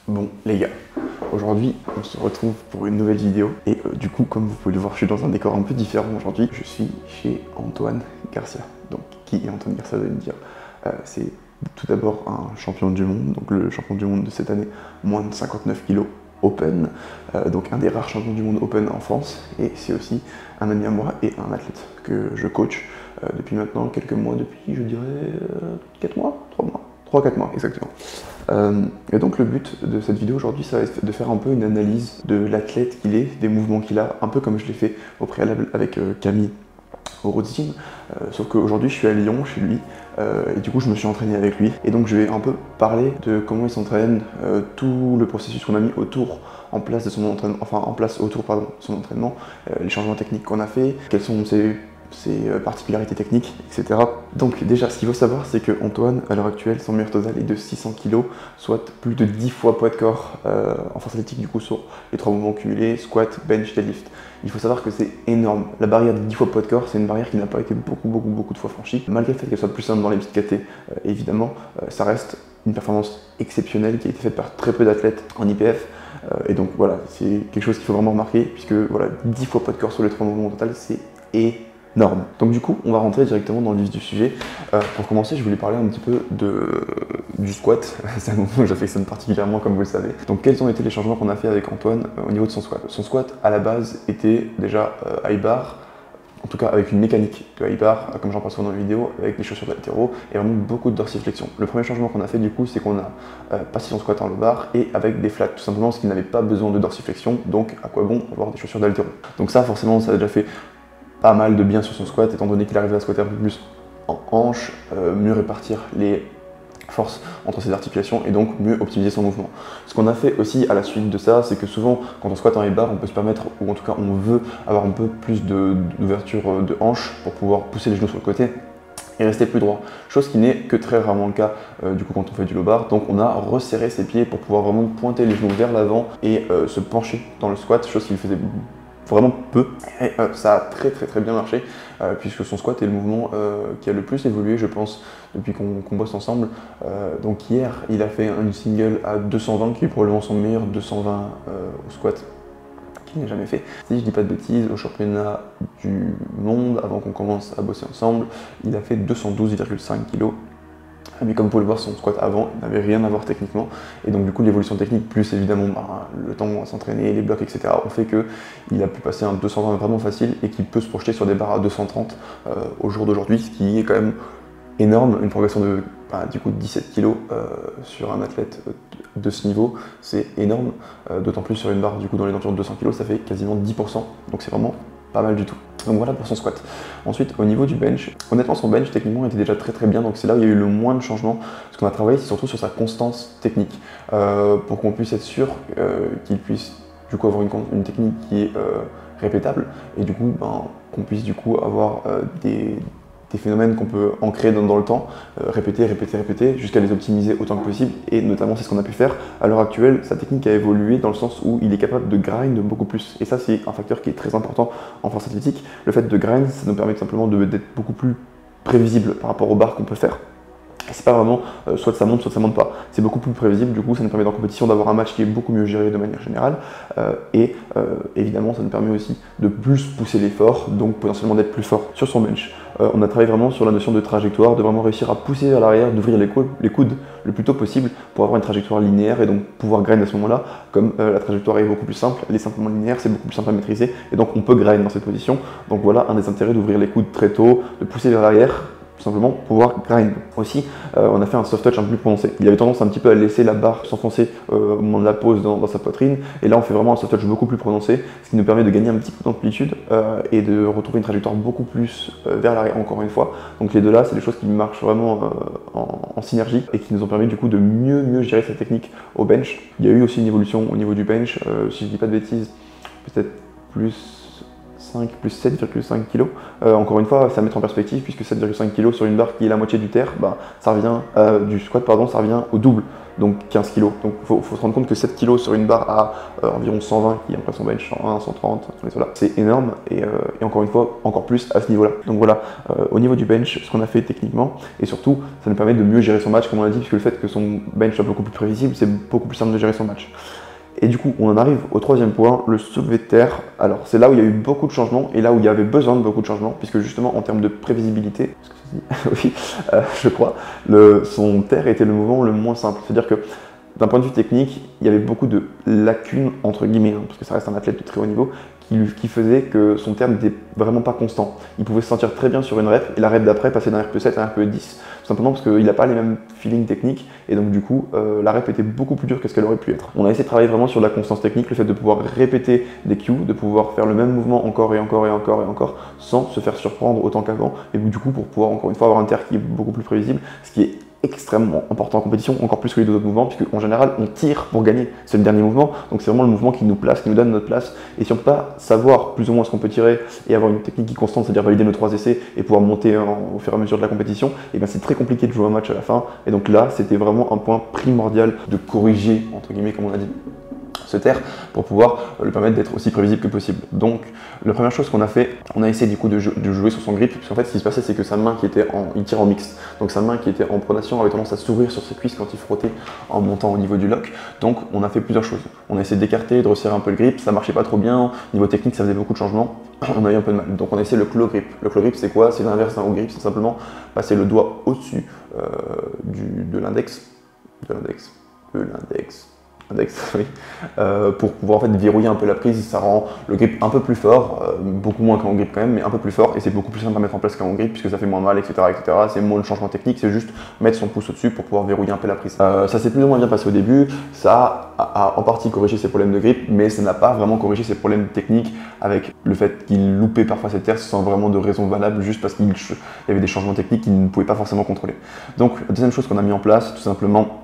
Bon les gars, aujourd'hui on se retrouve pour une nouvelle vidéo et du coup comme vous pouvez le voir je suis dans un décor un peu différent aujourd'hui. Je suis chez Antoine Garcia. Donc qui est Antoine Garcia, vous allez me dire. C'est tout d'abord un champion du monde, donc le champion du monde de cette année, moins de 59 kg Open, donc un des rares champions du monde Open en France, et c'est aussi un ami à moi et un athlète que je coach depuis maintenant quelques mois, depuis je dirais 4 mois, 3 mois, 3-4 mois exactement. Et donc le but de cette vidéo aujourd'hui, ça va être de faire un peu une analyse de l'athlète qu'il est, des mouvements qu'il a, un peu comme je l'ai fait au préalable avec Camille au Road Gym, sauf qu'aujourd'hui je suis à Lyon chez lui et du coup je me suis entraîné avec lui et donc je vais un peu parler de comment il s'entraîne, tout le processus qu'on a mis autour en place de son entraînement, son entraînement, les changements techniques qu'on a fait, quels sont ses particularités techniques, etc. Donc déjà, ce qu'il faut savoir, c'est que Antoine, à l'heure actuelle, son meilleur total est de 600 kg, soit plus de 10 fois poids de corps en force athlétique, du coup sur les 3 mouvements cumulés, squat, bench, deadlift. Il faut savoir que c'est énorme. La barrière de 10 fois poids de corps, c'est une barrière qui n'a pas été beaucoup de fois franchie. Malgré le fait qu'elle soit plus simple dans les petites KT, évidemment, ça reste une performance exceptionnelle qui a été faite par très peu d'athlètes en IPF. Et donc voilà, c'est quelque chose qu'il faut vraiment remarquer, puisque voilà, 10 fois poids de corps sur les 3 mouvements au total, c'est énorme. Donc du coup, on va rentrer directement dans le vif du sujet. Pour commencer, je voulais parler un petit peu du squat. C'est un mouvement que j'affectionne particulièrement, comme vous le savez. Donc quels ont été les changements qu'on a fait avec Antoine au niveau de son squat? Son squat, à la base, était déjà high bar, en tout cas avec une mécanique de high bar, comme j'en parle souvent dans les vidéos, avec des chaussures d'haltéro et vraiment beaucoup de dorsiflexion. Le premier changement qu'on a fait du coup, c'est qu'on a passé son squat en low bar et avec des flats, tout simplement parce qu'il n'avait pas besoin de dorsiflexion, donc à quoi bon avoir des chaussures d'haltéro. Donc ça, forcément, ça a déjà fait pas mal de bien sur son squat, étant donné qu'il arrivait à squatter un peu plus en hanche, mieux répartir les forces entre ses articulations et donc mieux optimiser son mouvement. Ce qu'on a fait aussi à la suite de ça, c'est que souvent quand on squatte en high bar, on peut se permettre, ou en tout cas on veut avoir un peu plus d'ouverture de hanche pour pouvoir pousser les genoux sur le côté et rester plus droit. Chose qui n'est que très rarement le cas du coup quand on fait du low bar. Donc on a resserré ses pieds pour pouvoir vraiment pointer les genoux vers l'avant et se pencher dans le squat, chose qu'il faisait vraiment peu, et ça a très bien marché, puisque son squat est le mouvement qui a le plus évolué, je pense, depuis qu'on bosse ensemble. Donc hier, il a fait une single à 220, qui est probablement son meilleur 220 au squat qu'il n'ait jamais fait. Si je dis pas de bêtises, au championnat du monde, avant qu'on commence à bosser ensemble, il a fait 212,5 kg. Mais comme vous pouvez le voir, son squat avant n'avait rien à voir techniquement. Et donc du coup, l'évolution technique, plus évidemment le temps à s'entraîner, les blocs, etc., ont fait qu'il a pu passer un 220 vraiment facile et qu'il peut se projeter sur des barres à 230 au jour d'aujourd'hui, ce qui est quand même énorme, une progression de du coup 17 kg sur un athlète de ce niveau, c'est énorme, d'autant plus sur une barre du coup dans les entours de 200 kg, ça fait quasiment 10%, donc c'est vraiment pas mal du tout. Donc voilà pour son squat. Ensuite, au niveau du bench, honnêtement son bench techniquement était déjà très bien, donc c'est là où il y a eu le moins de changements. Ce qu'on a travaillé, c'est surtout sur sa constance technique, pour qu'on puisse être sûr qu'il puisse du coup avoir une technique qui est répétable, et du coup qu'on puisse du coup avoir des phénomènes qu'on peut ancrer dans le temps, répéter, jusqu'à les optimiser autant que possible, et notamment c'est ce qu'on a pu faire. À l'heure actuelle, sa technique a évolué dans le sens où il est capable de grind beaucoup plus, et ça c'est un facteur qui est très important en force athlétique. Le fait de grind, ça nous permet tout simplement d'être beaucoup plus prévisible par rapport aux barres qu'on peut faire. C'est pas vraiment soit ça monte pas, c'est beaucoup plus prévisible, du coup ça nous permet en compétition d'avoir un match qui est beaucoup mieux géré de manière générale, et évidemment ça nous permet aussi de plus pousser l'effort, donc potentiellement d'être plus fort sur son bench. On a travaillé vraiment sur la notion de trajectoire, de vraiment réussir à pousser vers l'arrière, d'ouvrir les coudes le plus tôt possible pour avoir une trajectoire linéaire et donc pouvoir grind à ce moment-là. Comme la trajectoire est beaucoup plus simple, elle est simplement linéaire, c'est beaucoup plus simple à maîtriser, et donc on peut grind dans cette position. Donc voilà un des intérêts d'ouvrir les coudes très tôt, de pousser vers l'arrière, tout simplement pouvoir grind. Aussi, on a fait un soft touch un peu plus prononcé. Il avait tendance un petit peu à laisser la barre s'enfoncer au moment de la pose dans sa poitrine, et là on fait vraiment un soft touch beaucoup plus prononcé, ce qui nous permet de gagner un petit peu d'amplitude et de retrouver une trajectoire beaucoup plus vers l'arrière encore une fois. Donc les deux là, c'est des choses qui marchent vraiment en synergie et qui nous ont permis du coup de mieux gérer cette technique au bench. Il y a eu aussi une évolution au niveau du bench, si je dis pas de bêtises, peut-être plus 7,5 kg. Encore une fois, c'est à mettre en perspective, puisque 7,5 kg sur une barre qui est la moitié du terre, ça revient, du squat, pardon, ça revient au double donc 15 kg. Donc il faut se rendre compte que 7 kg sur une barre à environ 120, qui est après son bench 120, 130, c'est énorme, et encore une fois, encore plus à ce niveau-là. Donc voilà, au niveau du bench, ce qu'on a fait techniquement, et surtout, ça nous permet de mieux gérer son match, comme on l'a dit, puisque le fait que son bench soit beaucoup plus prévisible, c'est beaucoup plus simple de gérer son match. Et du coup, on en arrive au troisième point, le soulevé de terre. Alors, c'est là où il y a eu beaucoup de changements et là où il y avait besoin de beaucoup de changements, puisque justement, en termes de prévisibilité, est-ce que ça se dit oui, je crois, son terre était le mouvement le moins simple. C'est-à-dire que d'un point de vue technique, il y avait beaucoup de lacunes, entre guillemets, hein, parce que ça reste un athlète de très haut niveau, qui faisait que son terme n'était vraiment pas constant. Il pouvait se sentir très bien sur une rep, et la rep d'après passer d'un RPE 7 à un RPE 10, tout simplement parce qu'il n'a pas les mêmes feelings techniques, et donc du coup, la rep était beaucoup plus dure que ce qu'elle aurait pu être. On a essayé de travailler vraiment sur la constance technique, le fait de pouvoir répéter des cues, de pouvoir faire le même mouvement encore et encore et encore et encore, sans se faire surprendre autant qu'avant, et du coup, pour pouvoir encore une fois avoir un terre qui est beaucoup plus prévisible, ce qui est extrêmement important en compétition, encore plus que les deux autres mouvements, puisque en général on tire pour gagner, c'est le dernier mouvement, donc c'est vraiment le mouvement qui nous place, qui nous donne notre place, et si on ne peut pas savoir plus ou moins ce qu'on peut tirer et avoir une technique qui est constante, c'est-à-dire valider nos 3 essais et pouvoir monter au fur et à mesure de la compétition, et bien c'est très compliqué de jouer un match à la fin, et donc là c'était vraiment un point primordial de corriger, entre guillemets comme on a dit, se taire pour pouvoir lui permettre d'être aussi prévisible que possible. Donc la première chose qu'on a fait, on a essayé du coup de jouer sur son grip, puisqu'en fait ce qui se passait c'est que sa main il tire en mixte, donc sa main qui était en pronation avait tendance à s'ouvrir sur ses cuisses quand il frottait en montant au niveau du lock. Donc on a fait plusieurs choses. On a essayé d'écarter, de resserrer un peu le grip, ça marchait pas trop bien, niveau technique ça faisait beaucoup de changements, on a eu un peu de mal. Donc on a essayé le claw grip. Le claw grip c'est quoi? C'est l'inverse d'un haut grip, c'est simplement passer le doigt au-dessus de l'index, oui, pour pouvoir en fait verrouiller un peu la prise. Ça rend le grip un peu plus fort, beaucoup moins qu'un grip quand même, mais un peu plus fort, et c'est beaucoup plus simple à mettre en place qu'un grip puisque ça fait moins mal, etc. C'est moins de changement technique, c'est juste mettre son pouce au-dessus pour pouvoir verrouiller un peu la prise. Ça s'est plus ou moins bien passé au début, ça a en partie corrigé ses problèmes de grip, mais ça n'a pas vraiment corrigé ses problèmes techniques avec le fait qu'il loupait parfois ses terres sans vraiment de raison valable, juste parce qu'il y avait des changements techniques qu'il ne pouvait pas forcément contrôler. Donc la deuxième chose qu'on a mis en place, tout simplement,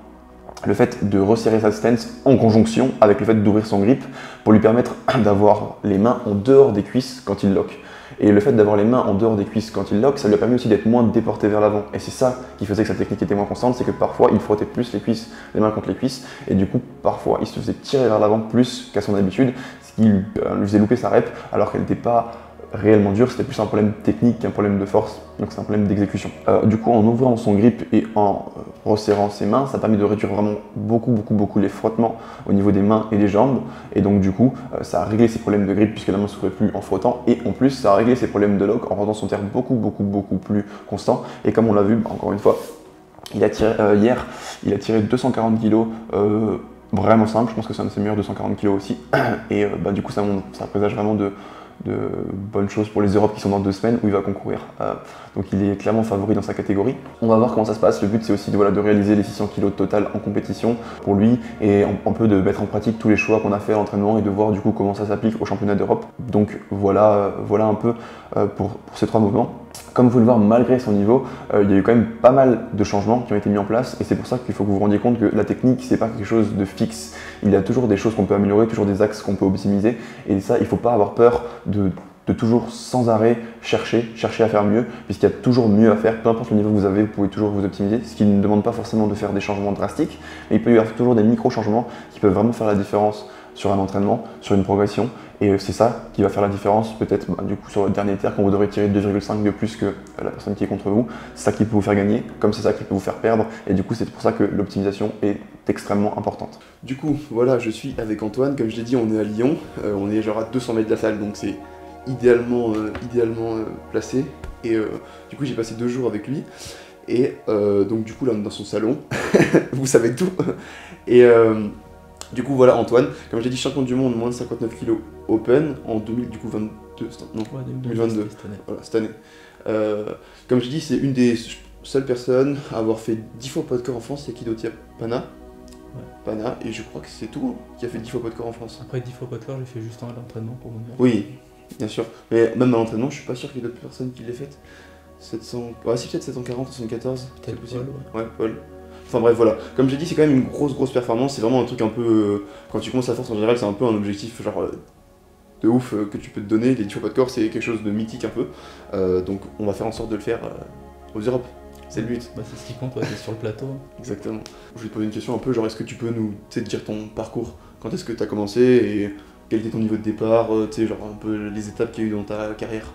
le fait de resserrer sa stance en conjonction avec le fait d'ouvrir son grip pour lui permettre d'avoir les mains en dehors des cuisses quand il lock. Et le fait d'avoir les mains en dehors des cuisses quand il lock, ça lui a permis aussi d'être moins déporté vers l'avant. Et c'est ça qui faisait que sa technique était moins constante, c'est que parfois il frottait plus les mains contre les cuisses, et du coup parfois il se faisait tirer vers l'avant plus qu'à son habitude, ce qui lui faisait louper sa rep alors qu'elle n'était pas réellement dur, c'était plus un problème technique qu'un problème de force, donc c'est un problème d'exécution. Du coup, en ouvrant son grip et en resserrant ses mains, ça permet de réduire vraiment beaucoup les frottements au niveau des mains et des jambes, et donc du coup, ça a réglé ses problèmes de grip puisque la main ne s'ouvrait plus en frottant, et en plus, ça a réglé ses problèmes de lock en rendant son terre beaucoup plus constant, et comme on l'a vu, encore une fois, il a tiré, hier, il a tiré 240 kg, vraiment simple, je pense que c'est un de ses meilleurs 240 kg aussi, et du coup, ça présage vraiment de bonnes choses pour les Europes qui sont dans 2 semaines où il va concourir. Donc il est clairement favori dans sa catégorie. On va voir comment ça se passe. Le but c'est aussi de réaliser les 600 kg total en compétition pour lui, et un peu de mettre en pratique tous les choix qu'on a fait à l'entraînement et de voir du coup comment ça s'applique au championnat d'Europe. Donc voilà un peu pour ces 3 mouvements. Comme vous pouvez le voir, malgré son niveau, il y a eu quand même pas mal de changements qui ont été mis en place, et c'est pour ça qu'il faut que vous vous rendiez compte que la technique, c'est pas quelque chose de fixe. Il y a toujours des choses qu'on peut améliorer, toujours des axes qu'on peut optimiser, et ça, il ne faut pas avoir peur de toujours sans arrêt chercher à faire mieux, puisqu'il y a toujours mieux à faire, peu importe le niveau que vous avez, vous pouvez toujours vous optimiser, ce qui ne demande pas forcément de faire des changements drastiques, mais il peut y avoir toujours des micro-changements qui peuvent vraiment faire la différence sur un entraînement, sur une progression, et c'est ça qui va faire la différence peut-être du coup sur le dernier tiers quand vous devrez tirer 2,5 de plus que la personne qui est contre vous. C'est ça qui peut vous faire gagner, comme c'est ça qui peut vous faire perdre, et du coup c'est pour ça que l'optimisation est extrêmement importante. Du coup voilà, je suis avec Antoine, comme je l'ai dit on est à Lyon, on est genre à 200 mètres de la salle, donc c'est idéalement placé, et du coup j'ai passé 2 jours avec lui, et donc du coup là on est dans son salon, vous savez tout, et du coup voilà Antoine, comme j'ai dit, champion du monde moins de 59 kg open en 2022, non, ouais, 2022, voilà, cette année. Comme j'ai dit, c'est une des seules personnes à avoir fait 10 fois poids de corps en France. Il y a qui d'autre? Il y a Pana. Ouais. Pana, et je crois que c'est tout qui a fait 10 fois poids de corps en France. Après 10 fois poids de corps, j'ai fait juste un à l'entraînement pour le moment. Oui, bien sûr, mais même à l'entraînement, je suis pas sûr qu'il y ait d'autres personnes qui l'aient fait. 700, ouais, si peut-être 740, 74, c'est possible. Paul, ouais, Paul. Enfin bref, voilà. Comme j'ai dit, c'est quand même une grosse performance. C'est vraiment un truc un peu... quand tu commences la force en général, c'est un peu un objectif genre de ouf que tu peux te donner. Les 10 fois poids de corps, c'est quelque chose de mythique un peu. Donc on va faire en sorte de le faire aux Europes. C'est le but. Bah, c'est ce qui compte, ouais, c'est sur le plateau. Exactement. Je vais te poser une question un peu, genre est-ce que tu peux nous dire ton parcours? Quand est-ce que tu as commencé et quel était ton niveau de départ, genre un peu les étapes qu'il y a eu dans ta carrière?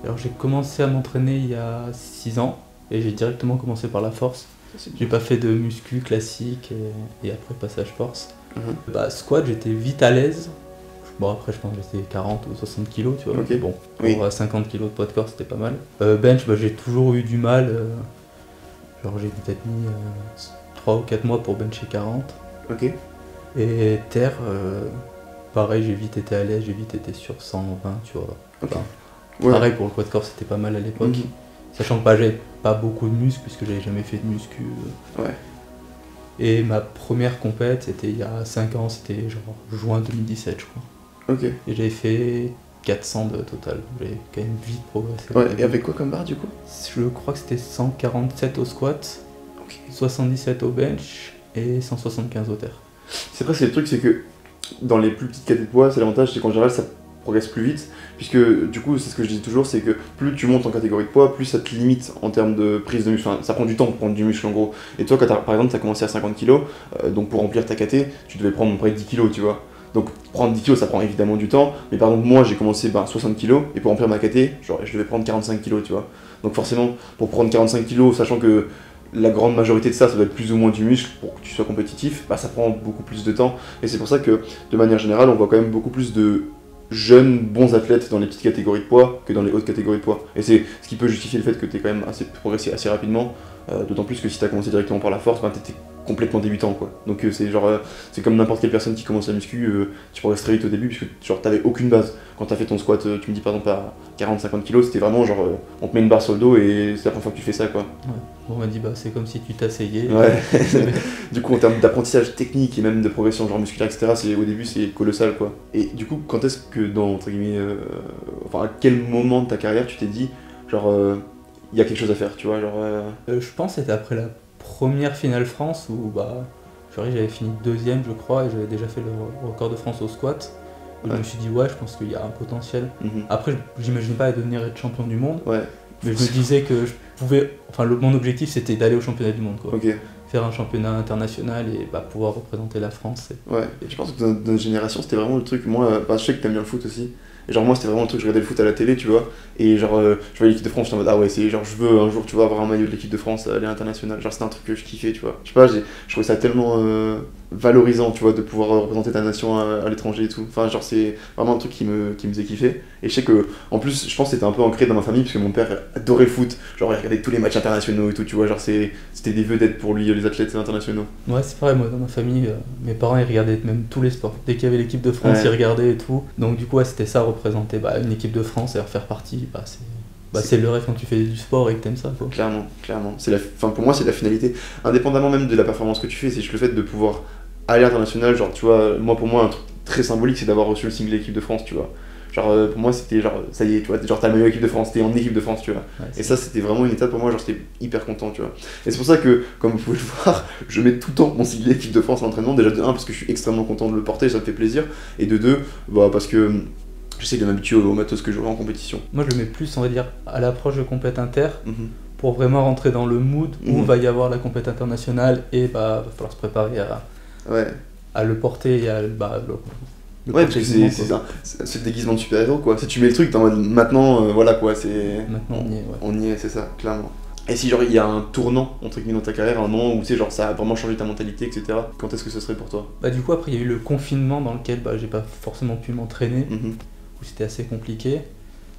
Alors j'ai commencé à m'entraîner il y a 6 ans et j'ai directement commencé par la force. J'ai pas fait de muscu classique et après passage force. Bah, squat, j'étais vite à l'aise. Bon, après, je pense que j'étais 40 ou 60 kilos, tu vois. Ok. Bon, Oui. pour 50 kilos de poids de corps, c'était pas mal. Bench, bah, j'ai toujours eu du mal. Genre, j'ai peut-être mis 3 ou 4 mois pour bencher 40. Ok. Et terre, pareil, j'ai vite été à l'aise, j'ai vite été sur 120, tu vois. Ok. Enfin, Ouais. pareil, pour le poids de corps, c'était pas mal à l'époque. Mhm. Sachant que bah, j'avais pas beaucoup de muscles, puisque j'avais jamais fait de muscu. Ouais. Et ma première compète, c'était il y a 5 ans, c'était genre juin 2017, je crois. Ok. Et j'avais fait 400 de total. J'avais quand même vite progressé. Ouais, et avec quoi comme barre du coup? Je crois que c'était 147 au squat, Ok. 77 au bench et 175 au terre. C'est vrai, c'est le truc, c'est que dans les plus petites catégories de poids, c'est l'avantage, c'est qu'en général ça progresse plus vite, puisque du coup, c'est ce que je dis toujours, c'est que plus tu montes en catégorie de poids, plus ça te limite en termes de prise de muscle, enfin, ça prend du temps pour prendre du muscle en gros. Et toi, quand par exemple, tu as commencé à 50 kg, donc pour remplir ta KT, tu devais prendre près de 10 kg, tu vois. Donc prendre 10 kg, ça prend évidemment du temps, mais par exemple, moi j'ai commencé 60 kg, et pour remplir ma KT, genre, je devais prendre 45 kg, tu vois. Donc forcément, pour prendre 45 kg, sachant que la grande majorité de ça doit être plus ou moins du muscle pour que tu sois compétitif, bah ça prend beaucoup plus de temps. Et c'est pour ça que, de manière générale, on voit quand même beaucoup plus de jeunes, bons athlètes dans les petites catégories de poids que dans les hautes catégories de poids. Et c'est ce qui peut justifier le fait que tu es quand même progressé assez rapidement, d'autant plus que si tu as commencé directement par la force, bah, tu étais complètement débutant, quoi. Donc c'est genre, c'est comme n'importe quelle personne qui commence la muscu, tu progresses très vite au début, puisque genre t'avais aucune base. Quand t'as fait ton squat, tu me dis par exemple à 40-50 kg, c'était vraiment genre, on te met une barre sur le dos et c'est la première fois que tu fais ça, quoi. Ouais. Bon, on m'a dit, bah, c'est comme si tu t'asseyais. Ouais. Du coup, en termes d'apprentissage technique et même de progression genre musculaire, etc., au début, c'est colossal, quoi. Et du coup, quand est-ce que dans, entre guillemets, enfin, à quel moment de ta carrière tu t'es dit, genre, il y a quelque chose à faire, tu vois, genre... Je pense que c'était après la première finale France où bah, j'avais fini deuxième, je crois, et j'avais déjà fait le record de France au squat. Et je me suis dit, ouais, je pense qu'il y a un potentiel. Après, j'imagine pas devenir être champion du monde, Ouais. mais je me disais que je pouvais. Enfin, mon objectif c'était d'aller au championnat du monde, quoi. Ok. Faire un championnat international et bah, pouvoir représenter la France. Ouais, et je pense que dans notre génération, c'était vraiment le truc. Moi, je sais que t'aimes bien le foot aussi. Et genre, moi, c'était vraiment le truc, je regardais le foot à la télé, tu vois. Et genre, je voyais l'équipe de France, j'étais en mode, ah ouais, c'est genre, je veux un jour, tu vois, avoir un maillot de l'équipe de France à l'international. Genre, c'était un truc que je kiffais, tu vois. Je sais pas, je trouvais ça tellement valorisant, tu vois, de pouvoir représenter ta nation à l'étranger et tout. Enfin, genre, c'est vraiment un truc qui me faisait kiffer. Et je sais que, en plus, je pense que c'était un peu ancré dans ma famille, parce que mon père adorait le foot. Genre, il regardait tous les matchs internationaux et tout, tu vois. Genre, c'était des vedettes pour lui, les athlètes internationaux. Ouais, c'est pareil, moi, dans ma famille, mes parents, ils regardaient même tous les sports. Dès qu'il y avait l'équipe de France, Ouais. ils regardaient et tout. Donc, du coup, ouais, c'était ça, représenter une équipe de France et en faire partie. C'est le rêve quand tu fais du sport et que t'aimes ça, quoi. Clairement. Enfin, pour moi, c'est la finalité. Indépendamment même de la performance que tu fais, c'est juste le fait de pouvoir aller à l'international. Genre, tu vois, pour moi, un truc très symbolique, c'est d'avoir reçu le sigle équipe de France, tu vois. Genre, pour moi, c'était genre, ça y est, tu vois, genre, t'as le maillot équipe de France, t'es en équipe de France, tu vois. Ouais, Et ça, c'était vraiment une étape pour moi, genre, j'étais hyper content, tu vois. Et c'est pour ça que, comme vous pouvez le voir, je mets tout le temps mon sigle équipe de France à l'entraînement. Déjà, de 1, parce que je suis extrêmement content de le porter, ça me fait plaisir. Et de 2, bah, parce que j'essaie de m'habituer au matos que j'aurai en compétition. Moi, je le mets plus, on va dire, à l'approche de compète inter, pour vraiment rentrer dans le mood où va y avoir la compète internationale et bah, va falloir se préparer à le porter et à le ouais, parce que c'est le déguisement de super-héros, quoi. Si tu mets le truc, t'es en mode maintenant, voilà, quoi, c'est... Maintenant, on y est, ouais. On y est, c'est ça, clairement. Et si, genre, il y a un tournant, entre guillemets, dans ta carrière, un moment où, tu sais, genre, ça a vraiment changé ta mentalité, etc., quand est-ce que ce serait pour toi? Bah, du coup, après, il y a eu le confinement dans lequel j'ai pas forcément pu m'entraîner, où c'était assez compliqué.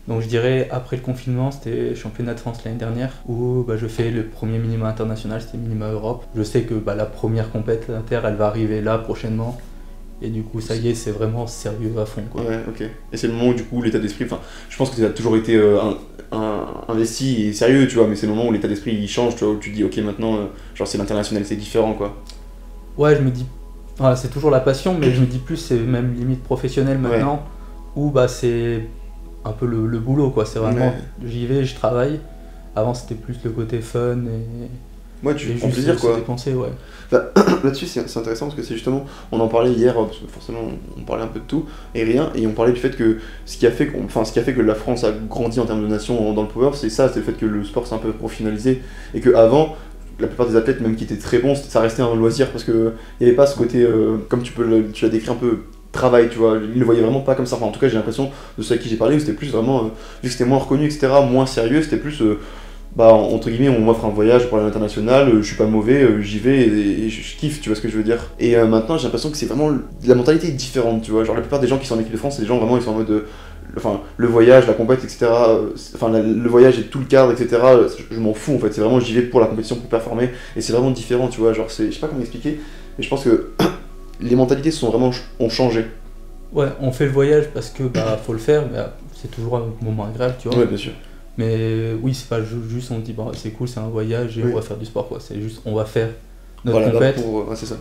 Donc, je dirais, après le confinement, c'était championnat de France l'année dernière, où je fais le premier minima international, c'était minima Europe. Je sais que la première compète inter, elle va arriver là, prochainement. Et du coup, ça y est, c'est vraiment sérieux à fond, quoi. Ouais, ok. Et c'est le moment où, du coup, l'état d'esprit, enfin, je pense que ça a toujours été investi et sérieux, tu vois, mais c'est le moment où l'état d'esprit, il change, tu vois, où tu te dis, ok, maintenant, genre, c'est l'international, c'est différent, quoi. Ouais, je me dis, c'est toujours la passion, mais je me dis plus, c'est même limite professionnel maintenant, où c'est un peu le boulot, quoi. C'est vraiment, j'y vais, je travaille. Avant, c'était plus le côté fun Ouais, tu et prends juste plaisir se quoi. dépenser, ouais. Bah, là-dessus, c'est intéressant parce que c'est justement, on en parlait hier, parce que forcément, on parlait un peu de tout et rien, et on parlait du fait que ce qui a fait que la France a grandi en termes de nation dans le power, c'est ça, c'est le fait que le sport s'est un peu professionnalisé et qu'avant, la plupart des athlètes, même qui étaient très bons, ça restait un loisir parce qu'il n'y avait pas ce côté, comme tu l'as décrit un peu, travail, tu vois, ils le voyaient vraiment pas comme ça. Enfin, en tout cas, j'ai l'impression de ceux à qui j'ai parlé, où c'était plus vraiment, vu que c'était moins reconnu, etc., moins sérieux, c'était plus. Bah, entre guillemets, on m'offre un voyage pour aller à l'international, je suis pas mauvais, j'y vais et je kiffe, tu vois ce que je veux dire. Et maintenant, j'ai l'impression que c'est vraiment. La mentalité est différente, tu vois. Genre, la plupart des gens qui sont en équipe de France, c'est des gens vraiment, ils sont en mode. Enfin, le voyage, la compète, etc. Enfin, le voyage et tout le cadre, etc. Je m'en fous en fait, c'est vraiment j'y vais pour la compétition, pour performer. Et c'est vraiment différent, tu vois. Genre, je sais pas comment expliquer, mais je pense que les mentalités ont changé. Ouais, on fait le voyage parce que bah faut le faire, mais c'est toujours un moment agréable, tu vois. Ouais, bien sûr. Mais oui, c'est pas juste on dit bah, c'est cool, c'est un voyage et Oui. on va faire du sport, quoi. C'est juste on va faire notre Voilà, compète. ouais, c'est ça.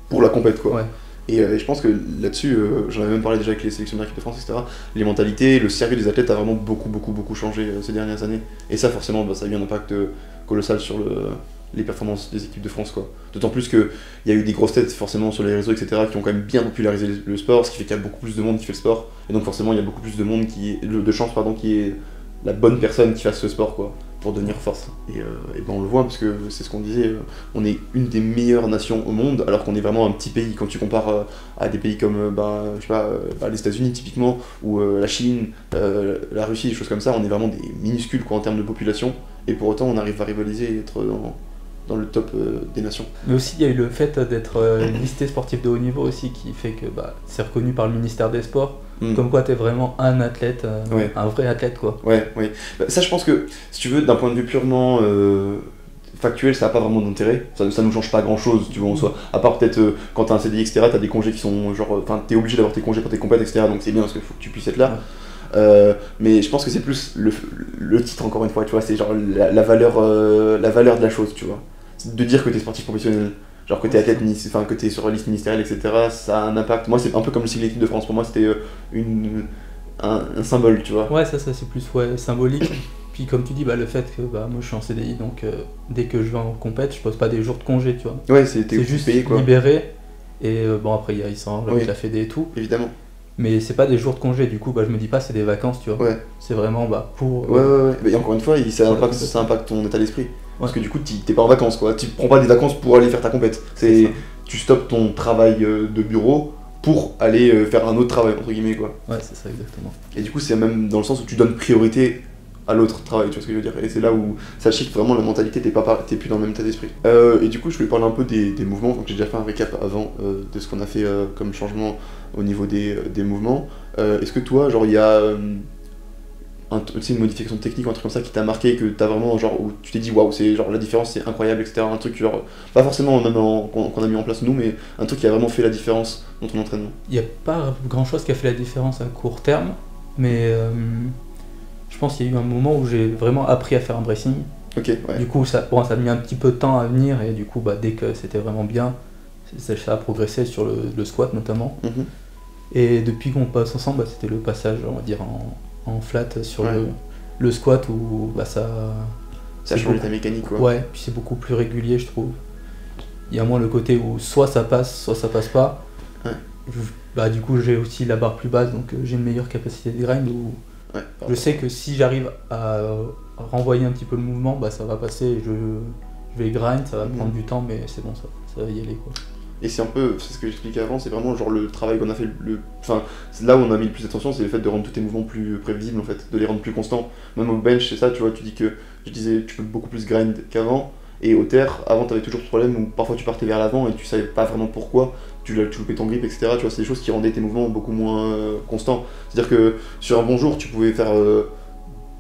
Pour la compète, quoi. Ouais. Et je pense que là-dessus, j'en avais même parlé déjà avec les sélectionneurs d'équipe de France, etc. Les mentalités, le sérieux des athlètes a vraiment beaucoup changé ces dernières années. Et ça, forcément, bah, ça a eu un impact colossal sur les performances des équipes de France, quoi. D'autant plus qu'il y a eu des grosses têtes, forcément, sur les réseaux, etc., qui ont quand même bien popularisé le sport, ce qui fait qu'il y a beaucoup plus de monde qui fait le sport. Et donc, forcément, il y a beaucoup plus de monde de chances, pardon, qui est la bonne personne qui fasse ce sport, quoi, pour devenir force. Et ben on le voit parce que c'est ce qu'on disait, on est une des meilleures nations au monde alors qu'on est vraiment un petit pays quand tu compares à des pays comme je sais pas, les États-Unis typiquement ou la Chine, la Russie, des choses comme ça, on est vraiment des minuscules quoi en termes de population et pour autant on arrive à rivaliser et être dans le top des nations. Mais aussi il y a eu le fait d'être listé sportif de haut niveau aussi qui fait que bah, c'est reconnu par le ministère des Sports. Comme quoi t'es vraiment un athlète, Ouais. un vrai athlète quoi. Ouais. Bah, ça je pense que si tu veux d'un point de vue purement factuel ça n'a pas vraiment d'intérêt, ça nous change pas grand chose tu vois en soi, à part peut-être quand t'as un CDI etc t'as des congés qui sont genre, enfin t'es obligé d'avoir tes congés pour tes compètes etc donc c'est bien parce qu'il faut que tu puisses être là. Ouais. Mais je pense que c'est plus le titre encore une fois tu vois, c'est genre la valeur de la chose tu vois, de dire que t'es sportif professionnel. Genre que t'es athlète, enfin que t'es sur la liste ministérielle, etc. Ça a un impact. Moi, c'est un peu comme le sigle équipe de France. Pour moi, c'était un symbole, tu vois. Ouais, ça c'est plus symbolique. Puis comme tu dis, bah, le fait que bah, moi je suis en CDI, donc dès que je vais en compète, je pose pas des jours de congé, tu vois. Ouais, c'est juste payé, quoi. libéré. Et bon, après, il y a Issan, avec la Fédé et tout. Évidemment. Mais c'est pas des jours de congé, du coup, bah, je me dis pas c'est des vacances, tu vois. Ouais. C'est vraiment bah, pour. Ouais. Et encore une fois, ça impacte ton état d'esprit. Parce que du coup, t'es pas en vacances, quoi. Tu prends pas des vacances pour aller faire ta compète. Tu stoppes ton travail de bureau pour aller faire un autre travail, entre guillemets, quoi. Ouais, c'est ça, exactement. Et du coup, c'est même dans le sens où tu donnes priorité à l'autre travail, tu vois ce que je veux dire. Et c'est là où ça shift vraiment la mentalité, t'es plus dans le même état d'esprit. Et du coup, je voulais parler un peu des mouvements. Donc, j'ai déjà fait un récap avant de ce qu'on a fait comme changement au niveau des mouvements. Est-ce que toi, genre, il y a une modification technique ou un truc comme ça qui t'a marqué, que t'as vraiment, genre, où tu t'es dit waouh, c'est genre la différence c'est incroyable, etc. Un truc, genre, pas forcément même qu'on a mis en place nous, mais un truc qui a vraiment fait la différence dans ton entraînement? Il n'y a pas grand chose qui a fait la différence à court terme, mais je pense qu'il y a eu un moment où j'ai vraiment appris à faire un bracing. Ok, ouais. Du coup, ça a mis un petit peu de temps à venir, et du coup, bah, dès que c'était vraiment bien, ça a progressé sur le squat notamment. Et depuis qu'on passe ensemble, bah, c'était le passage, on va dire, en flat sur le squat où bah, ça change ta mécanique, quoi. Ouais, puis c'est beaucoup plus régulier, je trouve. Il y a moins le côté où soit ça passe pas. Ouais. Bah, du coup, j'ai aussi la barre plus basse, donc j'ai une meilleure capacité de grind où je sais que si j'arrive à renvoyer un petit peu le mouvement, bah, ça va passer, je vais grind, ça va prendre du temps, mais c'est bon, ça va y aller, quoi. Et c'est un peu, c'est ce que j'expliquais avant, c'est vraiment genre le travail qu'on a fait, enfin, c'est là où on a mis le plus d'attention, c'est le fait de rendre tous tes mouvements plus prévisibles en fait, de les rendre plus constants. Même au bench, c'est ça, tu vois, je disais, tu peux beaucoup plus grind qu'avant, et au terre, avant t'avais toujours ce problème où parfois tu partais vers l'avant et tu savais pas vraiment pourquoi, tu loupais ton grip, etc. Tu vois, c'est des choses qui rendaient tes mouvements beaucoup moins constants. C'est-à-dire que sur un bon jour, tu pouvais faire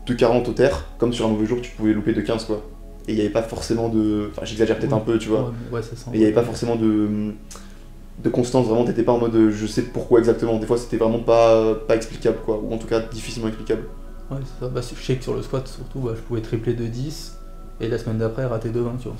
2,40 au terre, comme sur un mauvais jour, tu pouvais louper 2,15 quoi. Et il n'y avait pas forcément de... Enfin, j'exagère peut-être un peu, tu vois. Ouais, ça sent. Et il n'y avait pas forcément de constance, vraiment, t'étais pas en mode je sais pourquoi exactement. Des fois, c'était vraiment pas explicable, quoi. Ou en tout cas, difficilement explicable. Ouais, c'est ça. Bah, je sais que sur le squat, surtout, bah, je pouvais tripler de 10 et la semaine d'après, rater de 20, tu vois.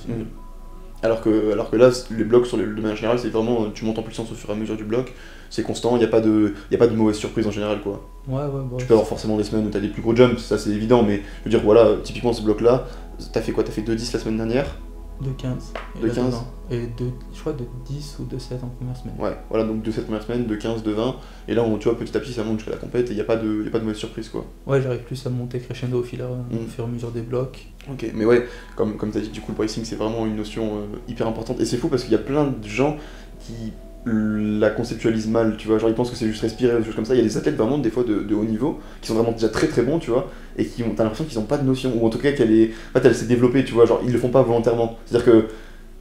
Alors que là, les blocs, de manière générale, c'est vraiment... Tu montes en puissance au fur et à mesure du bloc. C'est constant, il n'y a pas de mauvaise surprise en général, quoi. Ouais, tu peux avoir forcément des semaines où t'as des plus gros jumps, ça c'est évident, mais je veux dire, voilà, typiquement ce bloc-là, t'as fait quoi? T'as fait 2,10 la semaine dernière, De 15. De 15. Et je crois de 10 ou de 7 en première semaine. Ouais, voilà, donc de cette première semaine, de 15, de 20, et là, tu vois, petit à petit, ça monte jusqu'à la compète, et il n'y a pas de mauvaise surprise, quoi. Ouais, j'arrive plus à monter crescendo au fur et à mesure des blocs. Ok, mais ouais, comme tu as dit, du coup, le bracing, c'est vraiment une notion hyper importante, et c'est fou parce qu'il y a plein de gens qui la conceptualisent mal, tu vois, genre ils pensent que c'est juste respirer, des choses comme ça. Il y a des athlètes vraiment, des fois, de haut niveau, qui sont vraiment déjà très très bons, tu vois, et t'as l'impression qu'ils n'ont pas de notion, ou en tout cas elle s'est développée, tu vois, genre ils le font pas volontairement. C'est-à-dire que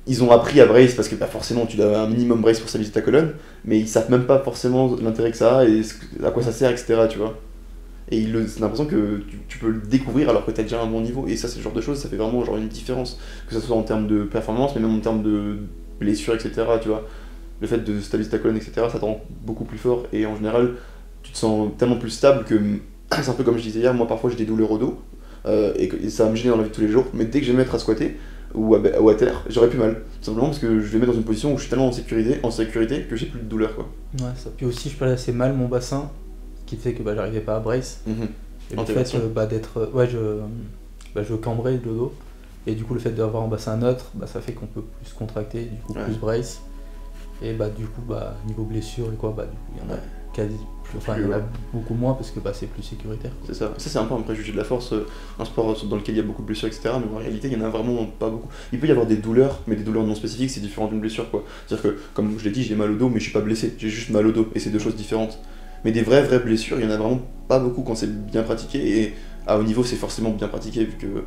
ils ont appris à brace parce que bah, forcément tu dois un minimum brace pour stabiliser ta colonne, mais ils savent même pas forcément l'intérêt que ça a et à quoi ça sert, etc. Tu vois. Et c'est l'impression que tu peux le découvrir alors que tu as déjà un bon niveau. Et ça, c'est le genre de choses, ça fait vraiment genre une différence. Que ce soit en termes de performance, mais même en termes de blessures, etc. Tu vois. Le fait de stabiliser ta colonne, etc., ça te rend beaucoup plus fort. Et en général, tu te sens tellement plus stable que c'est un peu comme je disais hier, moi parfois j'ai des douleurs au dos. Et ça va me gêner dans la vie de tous les jours. Mais dès que je vais me mettre à squatter, ou à terre, j'aurais plus mal. Tout simplement parce que je vais mettre dans une position où je suis tellement en sécurité que j'ai plus de douleur, quoi. Ouais, ça. Puis aussi, je parlais assez mal mon bassin, ce qui fait que bah, j'arrivais pas à brace. Et le fait d'être. Ouais, je cambrais le dos. Et du coup, le fait d'avoir un bassin neutre, bah, ça fait qu'on peut plus contracter, du coup, plus brace. Et bah, du coup, bah, niveau blessure et quoi, bah, du coup, il y en a quasi plus. Enfin, il y en a beaucoup moins parce que bah, c'est plus sécuritaire. C'est ça. Ça, c'est un peu un préjugé de la force, un sport dans lequel il y a beaucoup de blessures, etc. Mais en réalité, il y en a vraiment pas beaucoup. Il peut y avoir des douleurs, mais des douleurs non spécifiques, c'est différent d'une blessure, quoi. C'est-à-dire que, comme je l'ai dit, j'ai mal au dos, mais je suis pas blessé. J'ai juste mal au dos. Et c'est deux choses différentes. Mais des vraies blessures, il y en a vraiment pas beaucoup quand c'est bien pratiqué. Et à haut niveau, c'est forcément bien pratiqué, vu que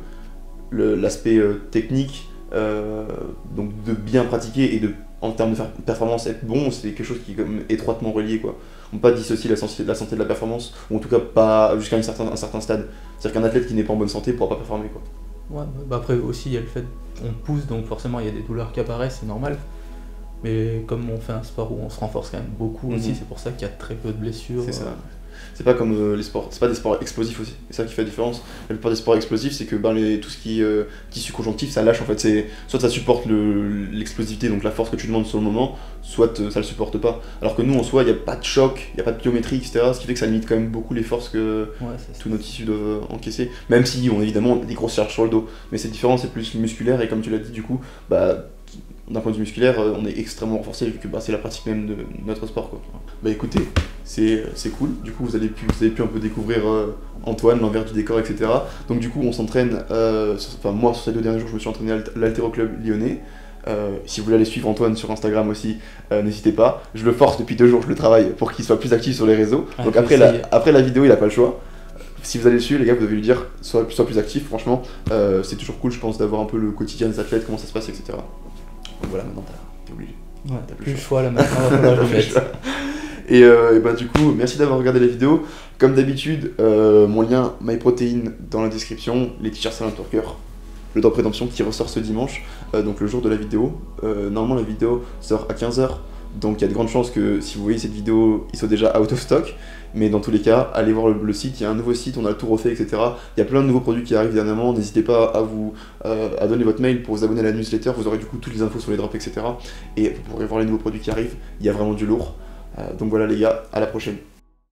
l'aspect technique, donc de bien pratiquer et en termes de performance être bon, c'est quelque chose qui est comme étroitement relié, quoi. On ne peut pas dissocier la santé de la performance, ou en tout cas pas jusqu'à un certain stade. C'est-à-dire qu'un athlète qui n'est pas en bonne santé ne pourra pas performer, quoi. Ouais, bah après aussi il y a le fait qu'on pousse, donc forcément il y a des douleurs qui apparaissent, c'est normal. Mais comme on fait un sport où on se renforce quand même beaucoup aussi, c'est pour ça qu'il y a très peu de blessures. C'est ça. C'est pas comme les sports, c'est pas des sports explosifs aussi. C'est ça qui fait la différence. La plupart des sports explosifs, c'est que tout ce qui est tissu conjonctif, ça lâche en fait. Soit ça supporte l'explosivité, donc la force que tu demandes sur le moment, soit ça le supporte pas. Alors que nous en soi, il n'y a pas de choc, il n'y a pas de pliométrie, etc. Ce qui fait que ça limite quand même beaucoup les forces que tous nos tissus doivent encaisser. Même si on a évidemment des grosses charges sur le dos. Mais cette différence c'est plus musculaire et comme tu l'as dit, du coup, bah, d'un point de vue musculaire, on est extrêmement renforcé vu que c'est la pratique même de notre sport, quoi. Bah écoutez, c'est cool, du coup vous avez pu un peu découvrir Antoine, l'envers du décor, etc. Donc du coup on s'entraîne, moi sur ces 2 derniers jours je me suis entraîné à l'Haltéro Club lyonnais. Si vous voulez aller suivre Antoine sur Instagram aussi, n'hésitez pas. Je le force depuis 2 jours, je le travaille pour qu'il soit plus actif sur les réseaux. Donc après la vidéo il a pas le choix. Si vous allez dessus, les gars, vous devez lui dire soit plus actif, franchement. C'est toujours cool je pense d'avoir un peu le quotidien des athlètes, comment ça se passe, etc. Donc voilà, maintenant t'es obligé. Ouais, t'as plus le choix là maintenant, il va falloir que je le mette. Et bah du coup, merci d'avoir regardé la vidéo. Comme d'habitude, mon lien MyProtein dans la description, les t-shirts Silent Worker, le drop rédemption qui ressort ce dimanche, donc le jour de la vidéo. Normalement la vidéo sort à 15h, donc il y a de grandes chances que si vous voyez cette vidéo, il soit déjà out of stock. Mais dans tous les cas, allez voir le site, il y a un nouveau site, on a tout refait, etc. Il y a plein de nouveaux produits qui arrivent dernièrement, n'hésitez pas à donner votre mail pour vous abonner à la newsletter, vous aurez du coup toutes les infos sur les drops, etc. Et vous pourrez voir les nouveaux produits qui arrivent, il y a vraiment du lourd. Donc voilà les gars, à la prochaine.